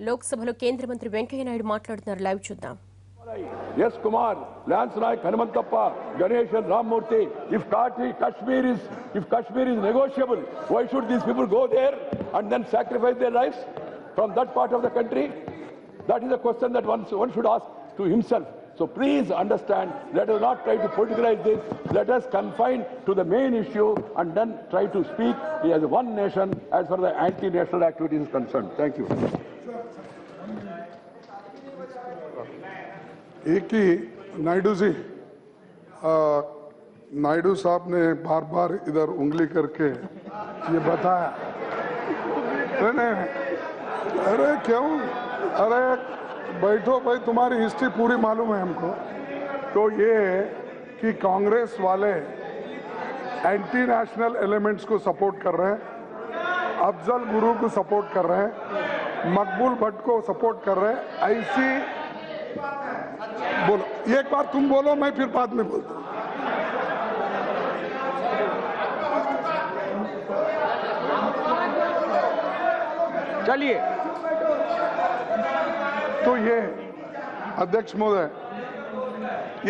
లోక్సభలో కేంద్ర మంత్రి వెంకయ్య నాయుడు మాట్లాడుతున్నారు. లైవ్ చూద్దాం. Yes, Kumar, Lance Naik, Hanumantappa, Ganesh and Ramurthy. If Kashmir is negotiable, why should these people go there and then sacrifice their lives from that part of the country? That is a question that one should ask to himself. So please understand, let us not try to politicize this. Let us confine to the main issue and then try to speak as one nation as far as the anti-national activity is concerned. Thank you. एक ही नायडू जी, नायडू साहब ने बार बार इधर उंगली करके ये बताया, नहीं, अरे क्यों, अरे बैठो भाई, तुम्हारी हिस्ट्री पूरी मालूम है हमको। तो ये कि कांग्रेस वाले एंटी नेशनल एलिमेंट्स को सपोर्ट कर रहे हैं, अफजल गुरु को सपोर्ट कर रहे हैं, मकबूल भट्ट को सपोर्ट कर रहे हैं, ऐसी बोलो, एक बार तुम बोलो, मैं फिर बाद में बोलता हूं। चलिए, तो ये अध्यक्ष महोदय,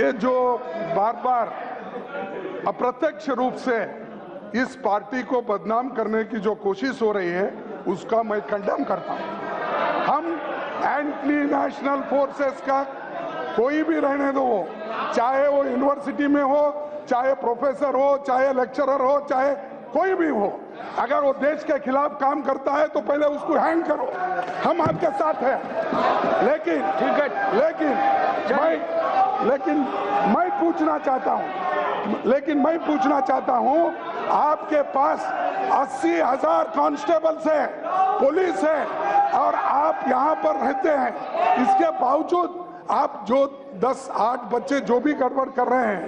ये जो बार बार अप्रत्यक्ष रूप से इस पार्टी को बदनाम करने की जो कोशिश हो रही है, उसका मैं कंडेम करता हूं। हम एंटी नेशनल फोर्सेस का कोई भी रहने दो, चाहे वो यूनिवर्सिटी में हो, चाहे प्रोफेसर हो, चाहे लेक्चरर हो, चाहे कोई भी हो, अगर वो देश के खिलाफ काम करता है तो पहले उसको हैंग करो, हम आपके साथ हैं। लेकिन ठीक है, लेकिन मैं पूछना चाहता हूं, आपके पास 80,000 कांस्टेबल्स है, पुलिस है, और आप यहां पर रहते हैं, इसके बावजूद आप जो 10-8 बच्चे जो भी गड़बड़ कर रहे हैं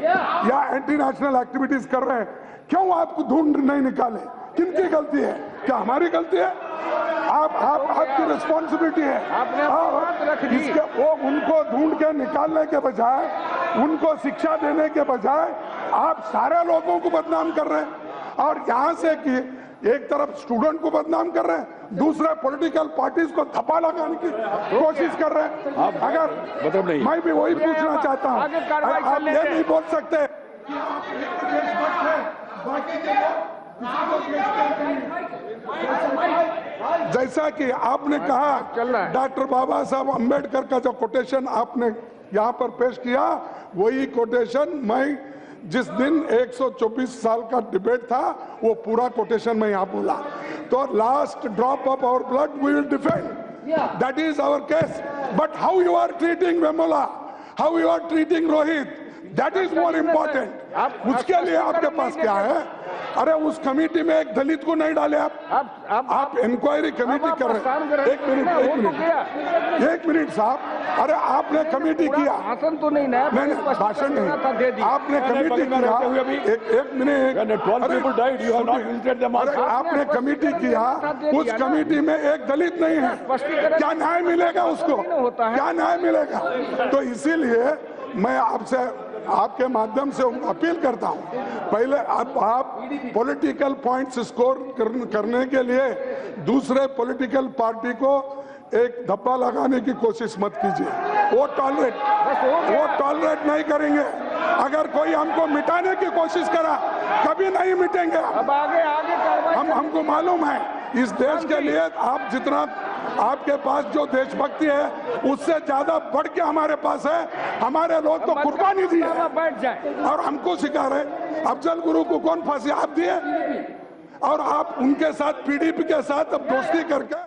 या एंटी नेशनल एक्टिविटीज कर रहे हैं, क्यों आपको ढूंढ नहीं निकाले? किनकी गलती है? क्या हमारी गलती है? आपकी रिस्पॉन्सिबिलिटी है। इसके वो उनको ढूंढ के निकालने के बजाय, उनको शिक्षा देने के बजाय आप सारे लोगों को बदनाम कर रहे हैं। और यहाँ से कि एक तरफ स्टूडेंट को बदनाम कर रहे हैं, दूसरे पॉलिटिकल पार्टीज को धप्पा लगाने की कोशिश कर रहे हैं। अगर मतलब नहीं, मैं भी वही पूछना चाहता हूँ, आप ये नहीं बोल सकते कि आप देशभक्त हैं, बाकी के जैसा कि आपने कहा, डॉक्टर बाबा साहब अम्बेडकर का जो कोटेशन आपने यहाँ पर पेश किया, वही कोटेशन मैं जिस दिन 124 साल का डिबेट था, वो पूरा कोटेशन में यहाँ बोला। तो last drop of our blood we will defend, that is our case. But how you are treating Vemula, how you are treating Rohit, that is more important. उसके लिए आपके पास क्या है? अरे उस कमेटी में एक दलित को नहीं डाले आप इंक्वायरी कमेटी कर रहे हैं। एक मिनट साहब, अरे आपने कमेटी किया, भाषण तो नहीं ना, भाषण नहीं, आपने कमेटी किया, एक मिनट, आपने कमेटी किया, उस कमेटी में एक दलित नहीं है, क्या न्याय मिलेगा उसको? क्या न्याय मिलेगा? तो इसीलिए मैं आपसे, आपके माध्यम से अपील करता हूं, पहले आप पॉलिटिकल पॉइंट्स स्कोर करने के लिए दूसरे पॉलिटिकल पार्टी को एक धब्बा लगाने की कोशिश मत कीजिए। वो टॉलरेट नहीं करेंगे। अगर कोई हमको मिटाने की कोशिश करा, कभी नहीं मिटेंगे। अब आगे हमको मालूम है, इस देश के लिए आप जितना, आपके पास जो देशभक्ति है, उससे ज्यादा बढ़ के हमारे पास है। हमारे लोग तो कुर्बानी दी है, बैठ जाए, और हमको सिखा रहे। अफजल गुरु को कौन फांसी आप दिए, और आप उनके साथ, पीडीपी के साथ अब दोस्ती करके